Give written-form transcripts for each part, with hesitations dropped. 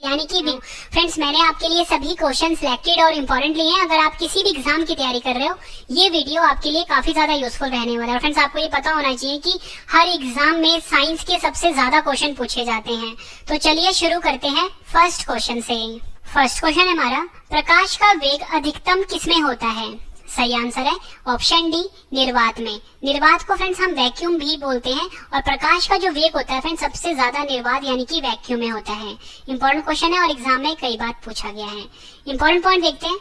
यानी कि फ्रेंड्स मैंने आपके लिए सभी क्वेश्चन सिलेक्टेड और इम्पोर्टेंट लिए हैं। अगर आप किसी भी एग्जाम की तैयारी कर रहे हो, ये वीडियो आपके लिए काफी ज्यादा यूजफुल रहने वाला है। फ्रेंड्स आपको ये पता होना चाहिए कि हर एग्जाम में साइंस के सबसे ज्यादा क्वेश्चन पूछे जाते हैं। तो चलिए शुरू करते हैं फर्स्ट क्वेश्चन से। फर्स्ट क्वेश्चन है हमारा, प्रकाश का वेग अधिकतम किसमें होता है? सही आंसर है ऑप्शन डी, निर्वात में। निर्वात को फ्रेंड्स हम वैक्यूम भी बोलते हैं और प्रकाश का जो वेग होता है फ्रेंड्स सबसे ज्यादा निर्वात यानी कि वैक्यूम में होता है। इंपॉर्टेंट क्वेश्चन है और एग्जाम में कई बार पूछा गया है। इंपॉर्टेंट पॉइंट देखते हैं।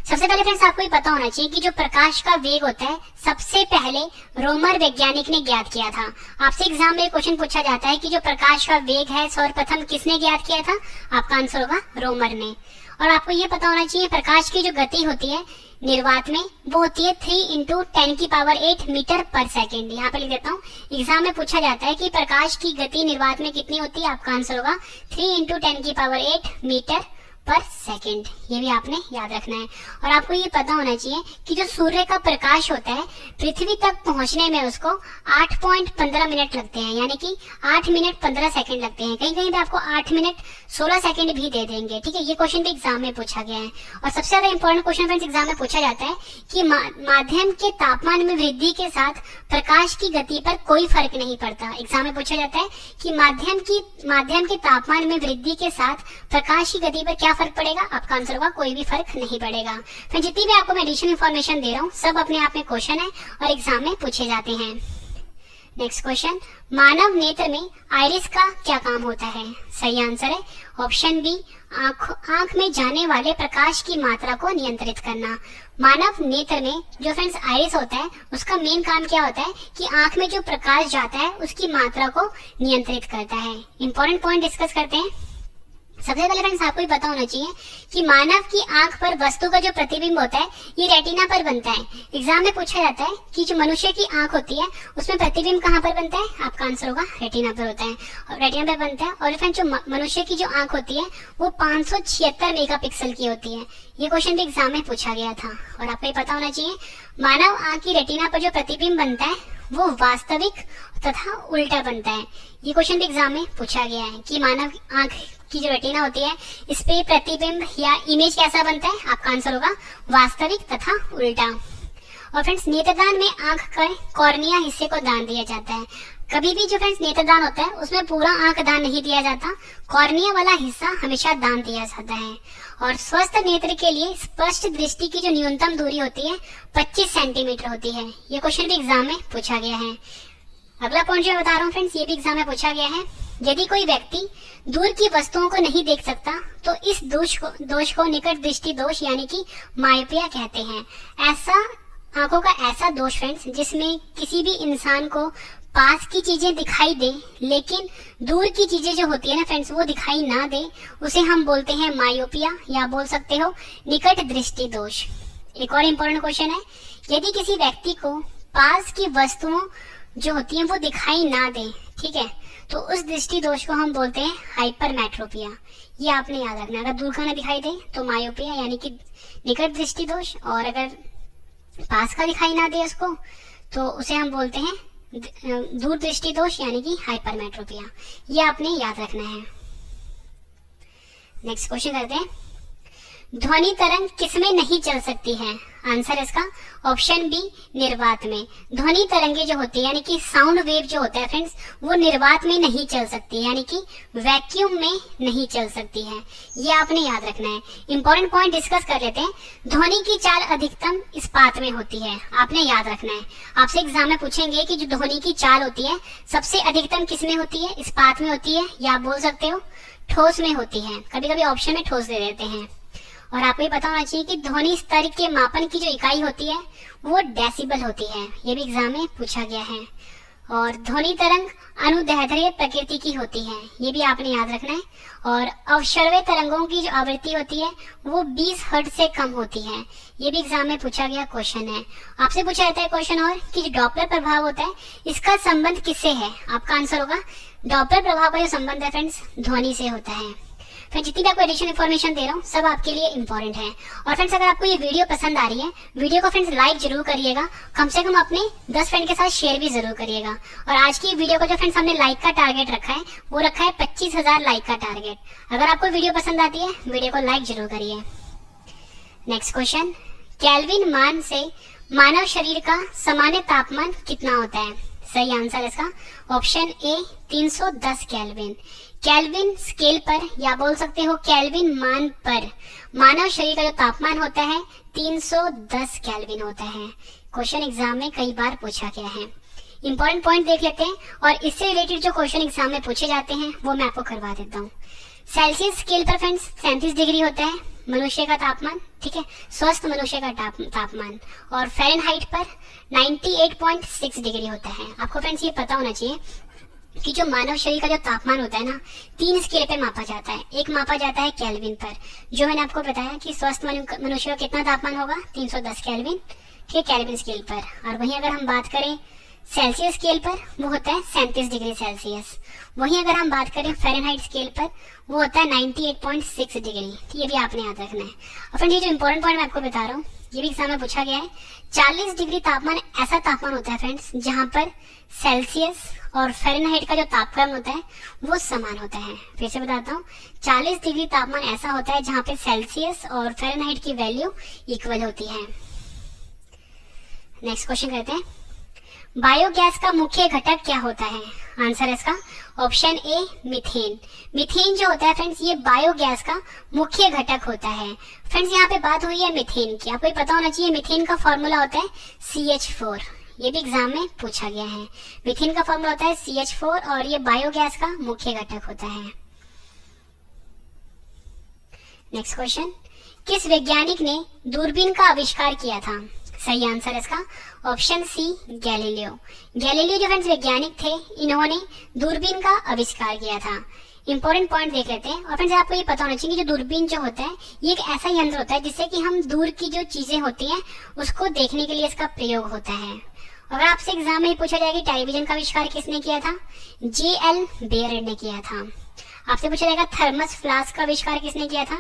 सबसे पहले फ्रेंड्स आपको ये पता होना चाहिए कि जो प्रकाश का वेग होता है सबसे पहले रोमर वैज्ञानिक ने ज्ञात किया था। आपसे एग्जाम में क्वेश्चन पूछा जाता है कि जो प्रकाश का वेग है सर्वप्रथम किसने ज्ञात किया था? आपका आंसर होगा रोमर ने। और आपको ये पता होना चाहिए प्रकाश की जो गति होती है निर्वात में वो होती है 3 इंटू 10⁸ मीटर पर सेकेंड। यहाँ पे लिख देता हूँ, एग्जाम में पूछा जाता है कि प्रकाश की गति निर्वात में कितनी होती है? आपका आंसर होगा 3 इंटू 10⁸ मीटर पर सेकेंड। ये भी आपने याद रखना है। और आपको ये पता होना चाहिए कि जो सूर्य का प्रकाश होता है पृथ्वी तक पहुंचने में उसको 8.15 मिनट लगते हैं, यानी कि 8 मिनट 15 सेकंड लगते हैं। कहीं कहीं पे आपको 8 मिनट 16 सेकंड भी दे देंगे। ठीक है, ये क्वेश्चन भी एग्जाम में पूछा गया है। और सबसे ज्यादा इंपॉर्टेंट क्वेश्चन फ्रेंड्स एग्जाम में पूछा जाता है कि माध्यम के तापमान में वृद्धि के साथ प्रकाश की गति पर कोई फर्क नहीं पड़ता। एग्जाम में पूछा जाता है कि माध्यम के तापमान में वृद्धि के साथ प्रकाश की गति पर क्या फर्क पड़ेगा? आपका आंसर होगा कोई भी फर्क नहीं पड़ेगा। फिर जितनी भी आपको मैं एडिशनल इन्फॉर्मेशन दे रहा हूँ सब अपने आप में क्वेश्चन है और एग्जाम में पूछे जाते हैं। नेक्स्ट क्वेश्चन, मानव नेत्र में आइरिस का क्या काम होता है? सही आंसर है ऑप्शन बी, आंख में जाने वाले प्रकाश की मात्रा को नियंत्रित करना। मानव नेत्र में जो फ्रेंड्स आइरिस होता है उसका मेन काम क्या होता है कि आंख में जो प्रकाश जाता है उसकी मात्रा को नियंत्रित करता है। इंपॉर्टेंट पॉइंट डिस्कस करते हैं। सबसे पहले फ्रेंड्स आपको ही पता होना चाहिए कि मानव की आंख पर वस्तु का जो प्रतिबिंब होता है ये रेटिना पर बनता है। एग्जाम में पूछा जाता है कि जो मनुष्य की आंख होती है उसमें प्रतिबिंब कहाँ पर बनता है? आपका आंसर होगा रेटिना पर होता है और रेटिना पर बनता है। और फ्रेंड्स जो मनुष्य की जो आंख होती है वो 576 मेगापिक्सल की होती है। ये क्वेश्चन भी एग्जाम में पूछा गया था। और आपको ये पता होना चाहिए मानव आंख की रेटिना पर जो प्रतिबिंब बनता है वो वास्तविक तथा उल्टा बनता है। ये क्वेश्चन भी एग्जाम में पूछा गया है कि मानव आंख की जो रेटिना होती है इस पे प्रतिबिंब या इमेज कैसा बनता है? आपका आंसर होगा वास्तविक तथा उल्टा। और फ्रेंड्स नेत्रदान में आंख के कॉर्निया हिस्से को दान दिया जाता है। कभी भी जो फ्रेंड्स नेत्रदान होता है उसमें पूरा आंख दान नहीं दिया जाता, कॉर्निया वाला हिस्सा हमेशा दान दिया जाता है। और स्वस्थ नेत्र के लिए स्पष्ट दृष्टि की जो न्यूनतम दूरी होती है 25 सेंटीमीटर होती है। ये क्वेश्चन भी एग्जाम में पूछा गया है। अगला पॉइंट जो बता रहा हूँ फ्रेंड्स ये भी एग्जाम में पूछा गया है। यदि कोई व्यक्ति दूर की वस्तुओं को नहीं देख सकता तो इस दोष को निकट दृष्टि दोष यानी कि मायोपिया कहते हैं। ऐसा आंखों का ऐसा दोष फ्रेंड्स जिसमें किसी भी इंसान को पास की चीजें दिखाई दे लेकिन दूर की चीजें जो होती है ना फ्रेंड्स वो दिखाई ना दे, उसे हम बोलते हैं मायोपिया या बोल सकते हो निकट दृष्टि दोष। एक और इम्पोर्टेंट क्वेश्चन है, यदि किसी व्यक्ति को पास की वस्तुओं जो होती हैं वो दिखाई ना दे, ठीक है, तो उस दृष्टि दोष को हम बोलते हैं हाइपरमेट्रोपिया। ये आपने याद रखना है। अगर दूर का ना दिखाई दे तो मायोपिया यानी कि निकट दृष्टि दोष, और अगर पास का दिखाई ना दे उसको तो उसे हम बोलते हैं दूर दृष्टि दोष यानी कि हाइपरमेट्रोपिया। ये आपने याद रखना है। नेक्स्ट क्वेश्चन करते हैं, ध्वनि तरंग किसमें नहीं चल सकती है? आंसर इसका ऑप्शन बी, निर्वात में। ध्वनि तरंगे जो होती है यानी कि साउंड वेव जो होता है फ्रेंड्स वो निर्वात में नहीं चल सकती यानी कि वैक्यूम में नहीं चल सकती है। ये आपने याद रखना है। इंपॉर्टेंट पॉइंट डिस्कस कर लेते हैं। ध्वनि की चाल अधिकतम इस्पात में होती है, आपने याद रखना है। आपसे एग्जाम में पूछेंगे कि जो ध्वनि की चाल होती है सबसे अधिकतम किसमें होती है? इस्पात में होती है या आप बोल सकते हो ठोस में होती है। कभी कभी ऑप्शन में ठोस दे देते हैं। और आपको ये पता होना चाहिए कि ध्वनि स्तर के मापन की जो इकाई होती है वो डेसिबल होती है। ये भी एग्जाम में पूछा गया है। और ध्वनि तरंग अनुदैर्ध्य प्रकृति की होती है, ये भी आपने याद रखना है। और अवश्रव्य तरंगों की जो आवृत्ति होती है वो 20 हर्ट्ज से कम होती है। ये भी एग्जाम में पूछा गया क्वेश्चन है। आपसे पूछा जाता है क्वेश्चन और कि जो डॉपलर प्रभाव होता है इसका संबंध किससे है? आपका आंसर होगा डॉपलर प्रभाव का जो संबंध है फ्रेंड्स ध्वनि से होता है। फिर जितनी भी आपको एडिशनल इन्फॉर्मेशन दे रहा हूँ सब आपके लिए इंपॉर्टेंट है। और फ्रेंड्स अगर आपको ये वीडियो पसंद आ रही है, वीडियो को फ्रेंड्स लाइक जरूर करिएगा, कम से कम अपने 10 फ्रेंड के साथ शेयर भी जरूर करिएगा। और आज की वीडियो को जो फ्रेंड्स हमने लाइक का टारगेट रखा है वो रखा है 25,000 लाइक का टारगेट। अगर आपको वीडियो पसंद आती है वीडियो को लाइक जरूर करिए। नेक्स्ट क्वेश्चन, केल्विन मान से मानव शरीर का सामान्य तापमान कितना होता है? सही आंसर इसका option A 310 kelvin. Kelvin scale पर या बोल सकते हो केल्विन मान पर मानव शरीर का जो तापमान होता है 310 केल्विन होता है। क्वेश्चन एग्जाम में कई बार पूछा गया है। इंपॉर्टेंट पॉइंट देख लेते हैं और इससे रिलेटेड जो क्वेश्चन एग्जाम में पूछे जाते हैं वो मैं आपको करवा देता हूँ। सेल्सियस स्केल पर फ्रेंड्स 37 डिग्री होता है मनुष्य का तापमान, ठीक है, स्वस्थ मनुष्य का तापमान। और फ़ारेनहाइट पर 98.6 डिग्री होता है। आपको फ्रेंड्स ये पता होना चाहिए कि जो मानव शरीर का जो तापमान होता है ना 3 स्केल पे मापा जाता है। एक मापा जाता है केल्विन पर, जो मैंने आपको बताया कि स्वस्थ मनुष्य का कितना तापमान होगा 310 केल्विन, ठीक है, केल्विन स्केल पर। और वहीं अगर हम बात करें सेल्सियस स्केल पर वो होता है 37 डिग्री सेल्सियस। वहीं अगर हम बात करें फ़ारेनहाइट स्केल पर वो होता है 98.6 डिग्री। ये भी आपने याद रखना है। और फ्रेंड्स ये जो इंपॉर्टेंट पॉइंट मैं आपको बता रहा हूँ ये भी एग्जाम में पूछा गया है। 40 डिग्री तापमान ऐसा तापमान होता है फ्रेंड्स जहां पर सेल्सियस और फ़ारेनहाइट का जो तापमान होता है वो समान होता है। फिर से बताता हूँ, 40 डिग्री तापमान ऐसा होता है जहां पे सेल्सियस और फ़ारेनहाइट की वैल्यू इक्वल होती है। नेक्स्ट क्वेश्चन करते हैं, बायोगैस का मुख्य घटक क्या होता है? आंसर है इसका ऑप्शन ए मीथेन। मीथेन जो होता है फ्रेंड्स ये बायोगैस का मुख्य घटक होता है। फ्रेंड्स यहाँ पे बात हुई है मीथेन की, आपको पता होना चाहिए मीथेन का फॉर्मूला होता है CH4। ये भी एग्जाम में पूछा गया है। मीथेन का फॉर्मूला होता है CH4 और ये बायोगैस का मुख्य घटक होता है। नेक्स्ट क्वेश्चन, किस वैज्ञानिक ने दूरबीन का आविष्कार किया था? सही आंसर है इसका ऑप्शन सी गैलीलियो। गैलीलियो जो फ्रेंड्स वैज्ञानिक थे इन्होंने दूरबीन का आविष्कार किया था। इंपॉर्टेंट पॉइंट देख लेते हैं। और फ्रेंड्स आपको ये पता होना चाहिए कि जो दूरबीन जो होता है ये एक ऐसा यंत्र होता है जिससे कि हम दूर की जो चीजें होती हैं उसको देखने के लिए इसका प्रयोग होता है। अगर आपसे एग्जाम में पूछा जाए कि टेलीविजन का आविष्कार किसने किया था? JL बेयर ने किया था। आपसे पूछा जाएगा थर्मस फ्लास्क का आविष्कार किसने किया था?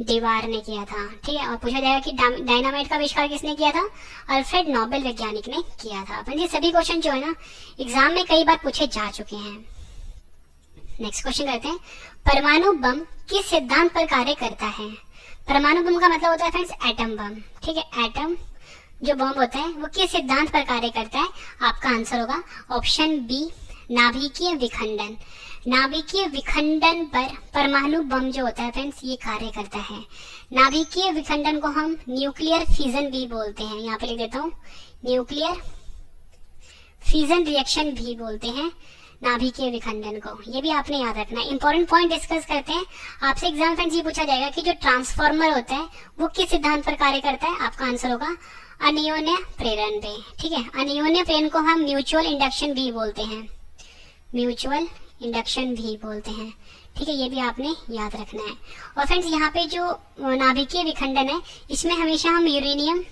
डेवार ने किया था, ठीक है। और पूछा जाएगा कि डायनामाइट का आविष्कार किसने किया था? अल्फ्रेड नोबेल वैज्ञानिक ने किया था। ये सभी क्वेश्चन जो है ना एग्जाम में कई बार पूछे जा चुके हैं। नेक्स्ट क्वेश्चन करते हैं, परमाणु बम किस सिद्धांत पर कार्य करता है? परमाणु बम का मतलब होता है फ्रेंड्स एटम बम, ठीक है। एटम जो बम होता है वो किस सिद्धांत पर कार्य करता है? आपका आंसर होगा ऑप्शन बी नाभिकीय विखंडन। नाभिकीय विखंडन पर परमाणु बम जो होता है फ्रेंड्स ये कार्य करता है। नाभिकीय विखंडन को हम न्यूक्लियर फिजन भी बोलते हैं। यहाँ पे लिख देता हूँ, न्यूक्लियर फिजन रिएक्शन भी बोलते हैं नाभिकीय विखंडन को। ये भी आपने याद रखना है। इंपॉर्टेंट पॉइंट डिस्कस करते हैं। आपसे एग्जाम फ्रेंड्स ये पूछा जाएगा कि जो ट्रांसफार्मर होता है वो किस सिद्धांत पर कार्य करता है? आपका आंसर होगा अनियोन्य प्रेरण पे, ठीक है। अनियोन्य प्रेरण को हम म्यूचुअल इंडक्शन भी बोलते हैं, म्यूचुअल इंडक्शन भी बोलते हैं, ठीक है। ये भी आपने याद रखना है। और फ्रेंड्स यहाँ पे जो नाभिकीय विखंडन है इसमें हमेशा हम यूरेनियम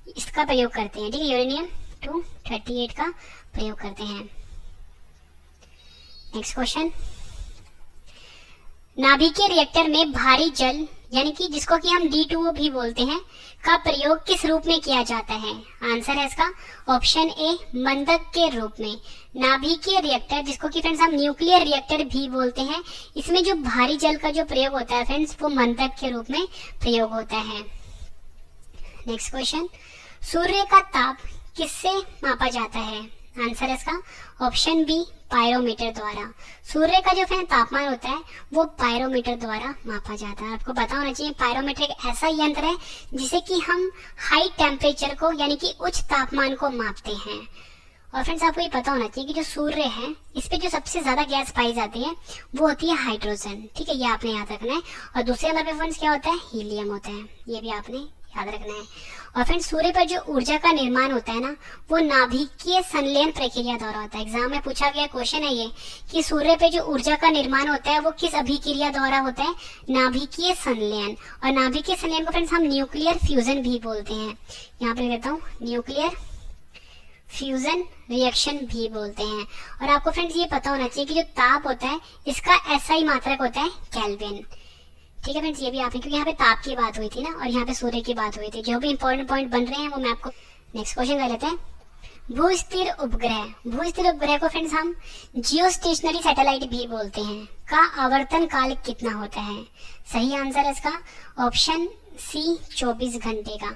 इसका प्रयोग करते हैं, ठीक है। यूरेनियम 238 का प्रयोग करते हैं। नेक्स्ट क्वेश्चन, नाभिकीय रिएक्टर में भारी जल यानी कि जिसको कि हम D2O भी बोलते हैं का प्रयोग किस रूप में किया जाता है? आंसर है इसका ऑप्शन ए मंदक के रूप में। नाभिकीय रिएक्टर जिसको कि फ्रेंड्स हम न्यूक्लियर रिएक्टर भी बोलते हैं इसमें जो भारी जल का जो प्रयोग होता है फ्रेंड्स वो मंदक के रूप में प्रयोग होता है। नेक्स्ट क्वेश्चन, सूर्य का ताप किससे मापा जाता है? आंसर है इसका ऑप्शन बी पायरोमीटर द्वारा। सूर्य का जो तापमान होता है वो पायरोमीटर द्वारा मापा जाता है। आपको पता होना चाहिए पायरोमीटर एक ऐसा यंत्र है जिसे कि हम हाई टेम्परेचर को यानी कि उच्च तापमान को मापते हैं। और फ्रेंड्स आपको ये पता होना चाहिए कि जो सूर्य है इस पे जो सबसे ज्यादा गैस पाई जाती है वो होती है हाइड्रोजन, ठीक है। ये आपने याद रखना है। और दूसरे नंबर पे फ्रेंड्स क्या होता है? हीलियम होता है। ये भी आपने याद रखना है। और फ्रेंड्स सूर्य पर जो ऊर्जा का निर्माण होता है ना वो नाभिकीय संलयन प्रक्रिया द्वारा होता है। एग्जाम में पूछा गया क्वेश्चन है ये कि सूर्य पे जो ऊर्जा का निर्माण होता है वो किस अभिक्रिया द्वारा होता है? नाभिकीय संलयन। और नाभिकीय संलयन को फ्रेंड्स हम न्यूक्लियर फ्यूजन भी बोलते हैं। यहाँ पे देता हूँ, न्यूक्लियर फ्यूजन रिएक्शन भी बोलते हैं। और आपको फ्रेंड्स ये पता होना चाहिए कि जो ताप होता है इसका SI मात्रक होता है केल्विन। ठीक है फ्रेंड्स, ये भी आपने, क्योंकि यहाँ पे ताप की बात हुई थी ना और यहाँ पे सूर्य की बात हुई थी, जो भी इंपॉर्टेंट पॉइंट बन रहे हैं वो मैं आपको। नेक्स्ट क्वेश्चन कर लेते हैं। भूस्थिर उपग्रह, भूस्थिर उपग्रह को फ्रेंड्स हम जियो स्टेशनरी सैटेलाइट भी बोलते हैं, का आवर्तन काल कितना होता है? सही आंसर है इसका ऑप्शन सी 24 घंटे का।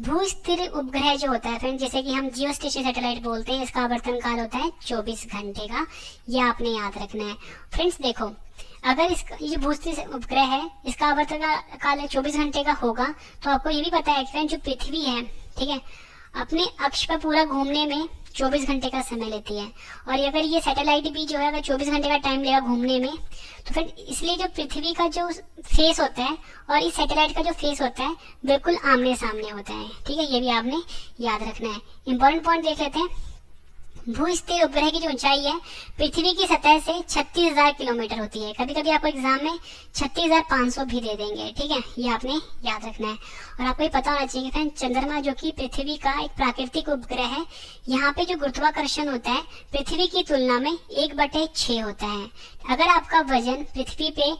भूस्थिर उपग्रह जो होता है फ्रेंड्स, जैसे कि हम जियो स्टेशन सैटेलाइट बोलते हैं, इसका आवर्तन काल होता है 24 घंटे का। यह आपने याद रखना है फ्रेंड्स। देखो, अगर इसका ये भूस्थिर उपग्रह है, इसका आवर्तन काल 24 घंटे का होगा, तो आपको ये भी पता है फ्रेंड्स, जो पृथ्वी है, ठीक है, अपने अक्ष पर पूरा घूमने में 24 घंटे का समय लेती है। और अगर ये सैटेलाइट भी जो है अगर 24 घंटे का टाइम लेगा घूमने में, तो फिर इसलिए जो पृथ्वी का जो फेस होता है और इस सैटेलाइट का जो फेस होता है बिल्कुल आमने सामने होता है। ठीक है, ये भी आपने याद रखना है। इंपॉर्टेंट पॉइंट देख लेते हैं। भूस्थिर उपग्रह की जो ऊंचाई है पृथ्वी की सतह से 36,000 किलोमीटर होती है। कभी कभी आपको एग्जाम में 36,500 भी दे देंगे। ठीक है, ये आपने याद रखना है। और आपको ये पता होना चाहिए फ्रेंड, चंद्रमा जो कि पृथ्वी का एक प्राकृतिक उपग्रह है, यहाँ पे जो गुरुत्वाकर्षण होता है पृथ्वी की तुलना में 1/6 होता है। अगर आपका वजन पृथ्वी पे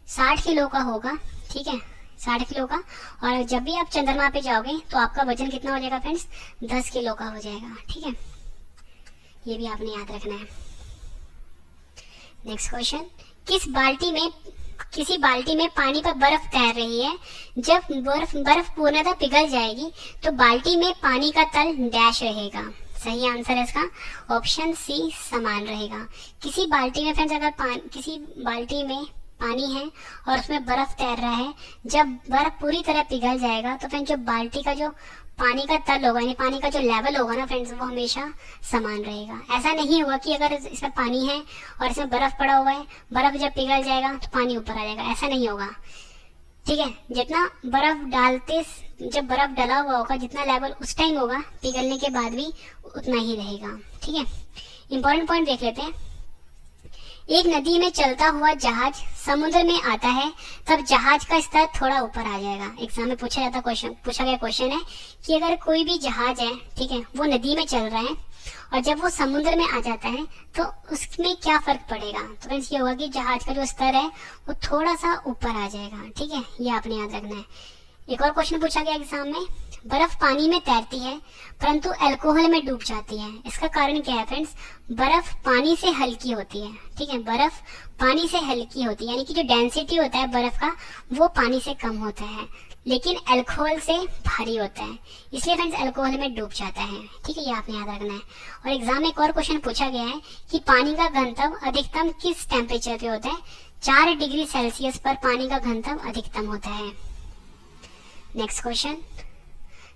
60 किलो का होगा, ठीक है, 60 किलो का, और जब भी आप चंद्रमा पे जाओगे तो आपका वजन कितना हो जाएगा फ्रेंड्स? 10 किलो का हो जाएगा। ठीक है, ये भी आपने याद रखना है। नेक्स्ट क्वेश्चन, किसी बाल्टी में पानी पर बर्फ तैर रही है। जब बर्फ पूर्णतः पिघल जाएगी तो बाल्टी में पानी का तल डैश रहेगा। सही आंसर है इसका ऑप्शन सी समान रहेगा। किसी बाल्टी में फ्रेंड्स, अगर किसी बाल्टी में पानी है और उसमें बर्फ तैर रहा है, जब बर्फ पूरी तरह पिघल जाएगा तो फ्रेंड्स जो बाल्टी का जो पानी का तल होगा, यानी पानी का जो लेवल होगा ना फ्रेंड्स, वो हमेशा समान रहेगा। ऐसा नहीं होगा कि अगर इसमें पानी है और इसमें बर्फ पड़ा हुआ है, बर्फ जब पिघल जाएगा तो पानी ऊपर आ जाएगा, ऐसा नहीं होगा। ठीक है, जितना जब बर्फ डला हुआ होगा, जितना लेवल उस टाइम होगा, पिघलने के बाद भी उतना ही रहेगा। ठीक है, इंपॉर्टेंट पॉइंट देख लेते हैं। एक नदी में चलता हुआ जहाज समुद्र में आता है, तब जहाज का स्तर थोड़ा ऊपर आ जाएगा। एग्जाम में पूछा गया क्वेश्चन है कि अगर कोई भी जहाज है, ठीक है, वो नदी में चल रहा है और जब वो समुद्र में आ जाता है तो उसमें क्या फर्क पड़ेगा? तो फ्रेंड्स ये होगा कि जहाज का जो स्तर है वो थोड़ा सा ऊपर आ जाएगा। ठीक है, ये आपने याद रखना है। एक और क्वेश्चन पूछा गया एग्जाम में, बर्फ पानी में तैरती है परंतु अल्कोहल में डूब जाती है। इसका कारण क्या है फ्रेंड्स? बर्फ पानी से हल्की होती है। ठीक है, बर्फ पानी से हल्की होती है, यानी कि जो डेंसिटी होता है बर्फ का वो पानी से कम होता है, लेकिन अल्कोहल से भारी होता है, इसलिए फ्रेंड्स अल्कोहल में डूब जाता है। ठीक है, ये आपने याद रखना है। और एग्जाम में एक और क्वेश्चन पूछा गया है कि पानी का घनत्व अधिकतम किस टेम्परेचर पे होता है? 4 डिग्री सेल्सियस पर पानी का घनत्व अधिकतम होता है। नेक्स्ट क्वेश्चन,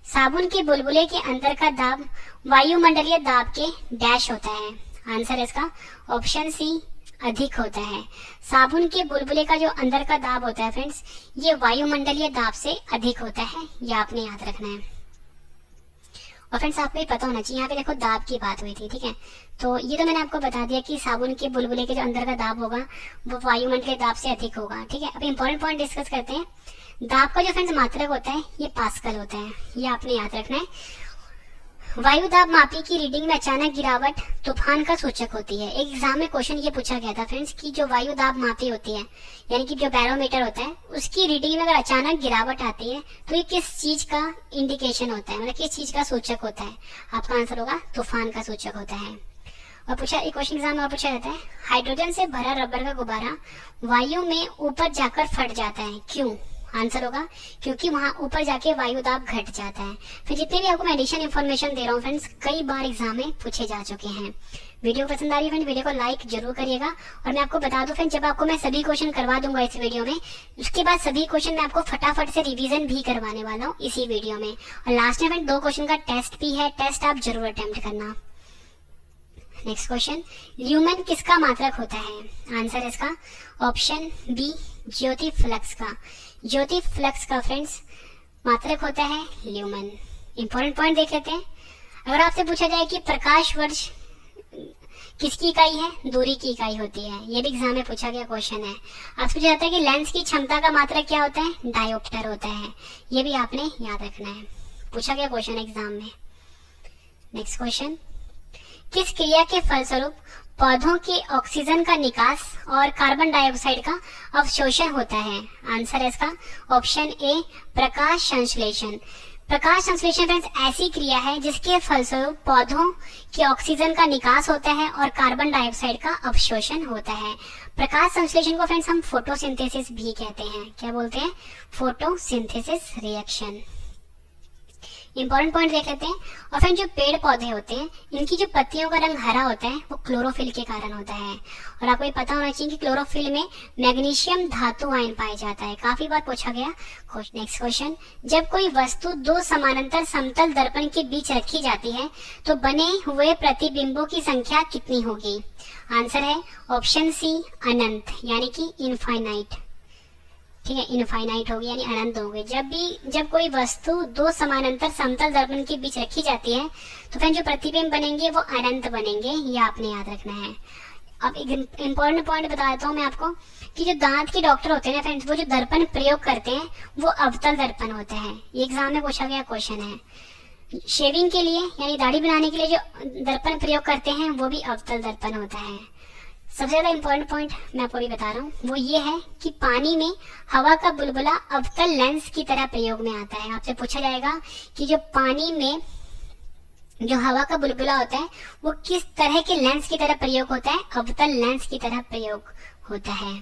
साबुन के बुलबुले के अंदर का दाब वायुमंडलीय दाब के डैश होता है। आंसर इसका ऑप्शन सी अधिक होता है। साबुन के बुलबुले का जो अंदर का दाब होता है फ्रेंड्स, ये वायुमंडलीय दाब से अधिक होता है, ये आपने याद रखना है। और फ्रेंड्स आपको ये पता होना चाहिए, यहाँ पे देखो दाब की बात हुई थी। ठीक है, तो ये तो मैंने आपको बता दिया कि साबुन के बुलबुले के जो अंदर का दाब होगा वो वायुमंडलीय दाब से अधिक होगा। ठीक है, अब इंपॉर्टेंट पॉइंट डिस्कस करते हैं। दाब का जो फ्रेंड्स मात्रक होता है ये पास्कल होता है, ये आपने याद रखना है। वायु दाब मापी की रीडिंग में अचानक गिरावट तूफान का सूचक होती है। एक एग्जाम में क्वेश्चन ये पूछा गया था फ्रेंड्स कि जो वायु दाब मापी होती है, यानी कि जो बैरोमीटर होता है, उसकी रीडिंग में अगर अचानक गिरावट आती है तो ये किस चीज का इंडिकेशन होता है, मतलब किस चीज का सूचक होता है? आपका आंसर होगा तूफान का सूचक होता है। और पूछा एक क्वेश्चन एग्जाम में और पूछा जाता है, हाइड्रोजन से भरा रबर का गुब्बारा वायु में ऊपर जाकर फट जाता है, क्यों? आंसर होगा क्योंकि वहां ऊपर जाके वायु दाब घट जाता है। फिर जितने भी आपको मैं एडिशनल इन्फॉर्मेशन दे रहा हूँ फ्रेंड्स, कई बार एग्जाम में पूछे जा चुके हैं। वीडियो पसंद आ रही है फ्रेंड, वीडियो को लाइक जरूर करिएगा। और मैं आपको बता दूं फ्रेंड, जब आपको मैं सभी क्वेश्चन करवा दूंगा इस वीडियो में, उसके बाद सभी क्वेश्चन मैं आपको फटाफट से रिवीजन भी करवाने वाला हूँ इसी वीडियो में। और लास्ट में फ्रेंड 2 क्वेश्चन का टेस्ट भी है, टेस्ट आप जरूर अटेम्प्ट करना। नेक्स्ट क्वेश्चन, ल्यूमेन किसका मात्रक होता है? आंसर इसका ऑप्शन बी ज्योति फ्लक्स का। ज्योति फ्लक्स का फ्रेंड्स मात्रक होता है ल्यूमेन। इंपॉर्टेंट पॉइंट देख लेते हैं। अगर आपसे पूछा जाए कि प्रकाश वर्ष किसकी इकाई है? दूरी की इकाई होती है, ये भी एग्जाम में पूछा गया क्वेश्चन है। आपसे पूछा जाता है कि लेंस की क्षमता का मात्रक क्या होता है? डायोप्टर होता है, ये भी आपने याद रखना है, पूछा गया क्वेश्चन एग्जाम में। नेक्स्ट क्वेश्चन, किस क्रिया के फलस्वरूप पौधों के ऑक्सीजन का निकास और कार्बन डाइऑक्साइड का अवशोषण होता है? आंसर है इसका ऑप्शन ए प्रकाश संश्लेषण। प्रकाश संश्लेषण फ्रेंड्स ऐसी क्रिया है जिसके फलस्वरूप पौधों के ऑक्सीजन का निकास होता है और कार्बन डाइऑक्साइड का अवशोषण होता है। प्रकाश संश्लेषण को फ्रेंड्स हम फोटोसिंथेसिस भी कहते हैं। क्या बोलते हैं? Photosynthesis reaction. इंपॉर्टेंट पॉइंट देख लेते हैं। और फिर जो पेड़ पौधे होते हैं इनकी जो पत्तियों का रंग हरा होता है वो क्लोरोफिल के कारण होता है। और आपको ये पता होना चाहिए कि क्लोरोफिल में मैग्नीशियम धातु आयन पाया जाता है, काफी बार पूछा गया। नेक्स्ट क्वेश्चन, जब कोई वस्तु दो समानांतर समतल दर्पण के बीच रखी जाती है तो बने हुए प्रतिबिंबों की संख्या कितनी होगी? आंसर है ऑप्शन सी अनंत, यानी कि इनफाइनाइट। ठीक है, इनफाइनाइट होगी यानी अनंत होगी। जब कोई वस्तु दो समानांतर समतल दर्पण के बीच रखी जाती है तो फिर जो प्रतिबिंब बनेंगे वो अनंत बनेंगे, ये आपने याद रखना है। अब एक इम्पोर्टेंट पॉइंट बता देता हूँ मैं आपको कि जो दांत के डॉक्टर होते हैं ना फ्रेंड्स, वो जो दर्पण प्रयोग करते हैं वो अवतल दर्पन होता है। ये एग्जाम में पूछा गया क्वेश्चन है। शेविंग के लिए यानी दाढ़ी बनाने के लिए जो दर्पण प्रयोग करते हैं वो भी अवतल दर्पण होता है। सबसे ज्यादा इंपॉर्टेंट पॉइंट मैं आपको भी बता रहा हूँ वो ये है कि पानी में हवा का बुलबुला अवतल लेंस की तरह प्रयोग में आता है। आपसे पूछा जाएगा कि जो पानी में जो हवा का बुलबुला होता है वो किस तरह के लेंस की तरह प्रयोग होता है? अवतल लेंस की तरह प्रयोग होता है।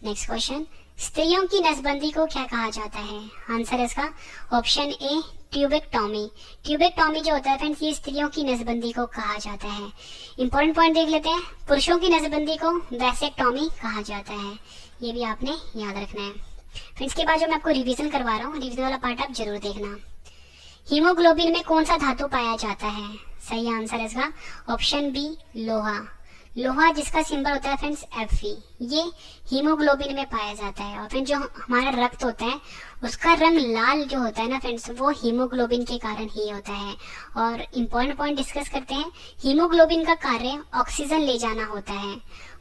नेक्स्ट क्वेश्चन, स्त्रियों की नसबंदी को क्या कहा जाता है? आंसर है इसका ऑप्शन ए ट्यूबेक्टोमी। ट्यूबेक्टोमी जो होता है फ्रेंड्स ये स्त्रियों की नसबंदी को कहा जाता है। इंपॉर्टेंट पॉइंट देख लेते हैं। पुरुषों की नसबंदी को वैसेक्टोमी कहा जाता है, ये भी आपने याद रखना है। फिर इसके बाद जो मैं आपको रिवीजन करवा रहा हूँ, रिवीजन वाला पार्ट आप जरूर देखना। हीमोग्लोबिन में कौन सा धातु पाया जाता है? सही आंसर है इसका ऑप्शन बी लोहा। लोहा जिसका सिंबल होता है फ्रेंड्स Fe, ये हीमोग्लोबिन में पाया जाता है। और फिर जो हमारा रक्त होता है उसका रंग लाल जो होता है ना फ्रेंड्स वो हीमोग्लोबिन के कारण ही होता है। और इम्पोर्टेंट पॉइंट डिस्कस करते हैं। हीमोग्लोबिन का कार्य ऑक्सीजन ले जाना होता है।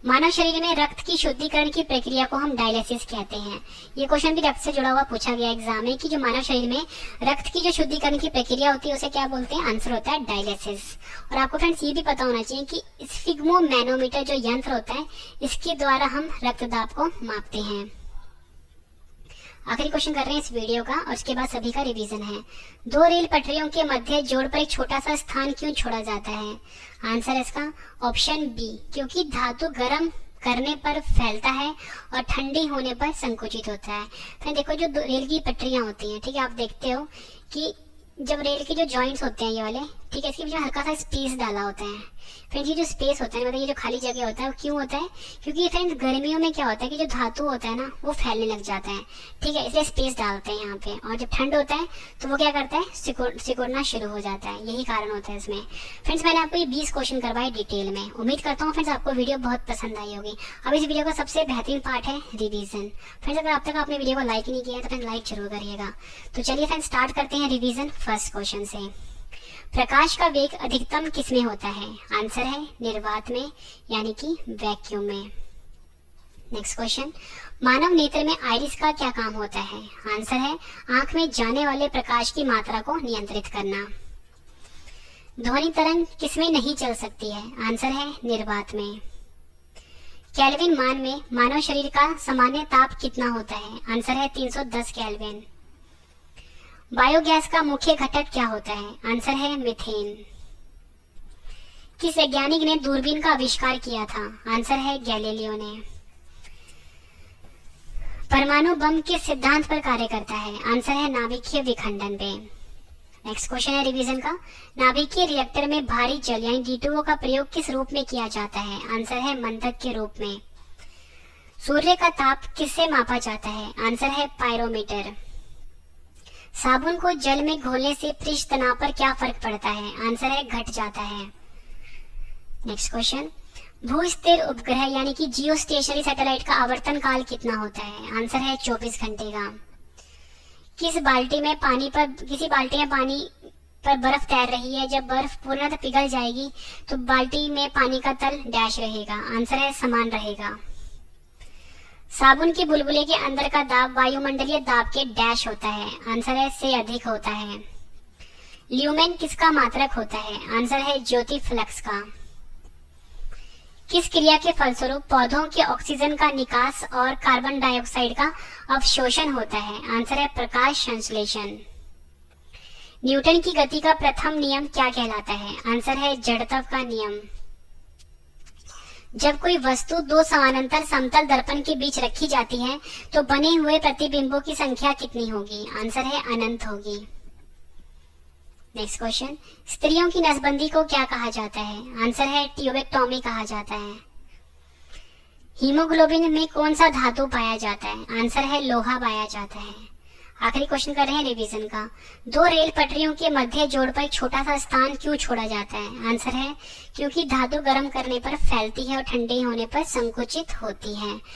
मानव शरीर में रक्त की शुद्धिकरण की प्रक्रिया को हम डायलिसिस कहते हैं। ये क्वेश्चन भी रक्त से जुड़ा हुआ पूछा गया एग्जाम में कि जो मानव शरीर में रक्त की जो शुद्धिकरण की प्रक्रिया होती है उसे क्या बोलते हैं? आंसर होता है डायलिसिस। और आपको फ्रेंड्स ये भी पता होना चाहिए कि स्फिग्मोमैनोमीटर जो यंत्र होता है इसके द्वारा हम रक्तदाब को मापते हैं। आखिरी क्वेश्चन कर रहे हैं इस वीडियो का और उसके बाद सभी का रिवीजन है। दो रेल पटरियों के मध्य जोड़ पर एक छोटा सा स्थान क्यों छोड़ा जाता है? आंसर है इसका ऑप्शन बी क्योंकि धातु गर्म करने पर फैलता है और ठंडी होने पर संकुचित होता है। फिर देखो जो रेल की पटरियां होती हैं, ठीक है, आप देखते हो कि जब रेल के जो जॉइंट्स होते हैं ये वाले, ठीक है, इसके बीच में हल्का सा स्पेस डाला होता है। फ्रेंड्स ये जो स्पेस होता है मतलब ये जो खाली जगह होता है वो क्यों होता है? क्योंकि फ्रेंड्स गर्मियों में क्या होता है कि जो धातु होता है ना वो फैलने लग जाता है, ठीक है, इसलिए स्पेस डालते हैं यहाँ पे। और जब ठंड होता है तो वो क्या करता है? सिकुड़ना शुरू हो जाता है, यही कारण होता है इसमें। फ्रेंड्स मैंने आपको ये 20 क्वेश्चन करवाए डिटेल में। उम्मीद करता हूँ फ्रेंड्स आपको वीडियो बहुत पसंद आई होगी। अब इस वीडियो का सबसे बेहतरीन पार्ट है रिवीजन। फ्रेंड्स अगर अब तक आपने वीडियो को लाइक नहीं किया तो फ्रेंड्स लाइक जरूर करिएगा। तो चलिए फ्रेंड्स स्टार्ट करते हैं रिवीजन फर्स्ट क्वेश्चन से। प्रकाश का वेग अधिकतम किसमें होता है? आंसर है निर्वात में यानी कि वैक्यूम में। नेक्स्ट क्वेश्चन, मानव नेत्र में आइरिस का क्या काम होता है? आंसर है आंख में जाने वाले प्रकाश की मात्रा को नियंत्रित करना। ध्वनि तरंग किसमें नहीं चल सकती है? आंसर है निर्वात में। केल्विन मान में मानव शरीर का सामान्य ताप कितना होता है? आंसर है 310 केल्विन। बायोगैस का मुख्य घटक क्या होता है? आंसर है मीथेन। किस वैज्ञानिक ने दूरबीन का आविष्कार किया था? आंसर है गैलीलियो ने। परमाणु बम किस सिद्धांत पर कार्य करता है? आंसर है नाभिकीय विखंडन पे। नेक्स्ट क्वेश्चन है रिवीजन का। नाभिकीय रिएक्टर में भारी जल यानी D2O का प्रयोग किस रूप में किया जाता है? आंसर है मंदक के रूप में। सूर्य का ताप किससे मापा जाता है? आंसर है पायरोमीटर। साबुन को जल में घोलने से पृष्ठ तनाव पर क्या फर्क पड़ता है? आंसर है घट जाता है। नेक्स्ट क्वेश्चन, भू-स्थिर उपग्रह यानी कि जियो स्टेशनरी सैटेलाइट का आवर्तन काल कितना होता है? आंसर है 24 घंटे का। किसी बाल्टी में पानी पर बर्फ तैर रही है, जब बर्फ पूर्णतः पिघल जाएगी तो बाल्टी में पानी का तल डैश रहेगा? आंसर है समान रहेगा। साबुन के बुलबुले के अंदर का दाब वायुमंडलीय दाब के डैश होता है? आंसर है से अधिक होता है। ल्यूमेन किसका मात्रक होता है? आंसर है ज्योति फ्लक्स का। किस क्रिया के फलस्वरूप पौधों के ऑक्सीजन का निकास और कार्बन डाइऑक्साइड का अवशोषण होता है? आंसर है प्रकाश संश्लेषण। न्यूटन की गति का प्रथम नियम क्या कहलाता है? आंसर है जड़त्व का नियम। जब कोई वस्तु दो समानांतर समतल दर्पण के बीच रखी जाती है तो बने हुए प्रतिबिंबों की संख्या कितनी होगी? आंसर है अनंत होगी। नेक्स्ट क्वेश्चन, स्त्रियों की नसबंदी को क्या कहा जाता है? आंसर है ट्यूबेक्टोमी कहा जाता है। हीमोग्लोबिन में कौन सा धातु पाया जाता है? आंसर है लोहा पाया जाता है। आखिरी क्वेश्चन कर रहे हैं रिवीजन का। दो रेल पटरियों के मध्य जोड़ पर एक छोटा सा स्थान क्यों छोड़ा जाता है? आंसर है क्योंकि धातु गर्म करने पर फैलती है और ठंडे होने पर संकुचित होती है।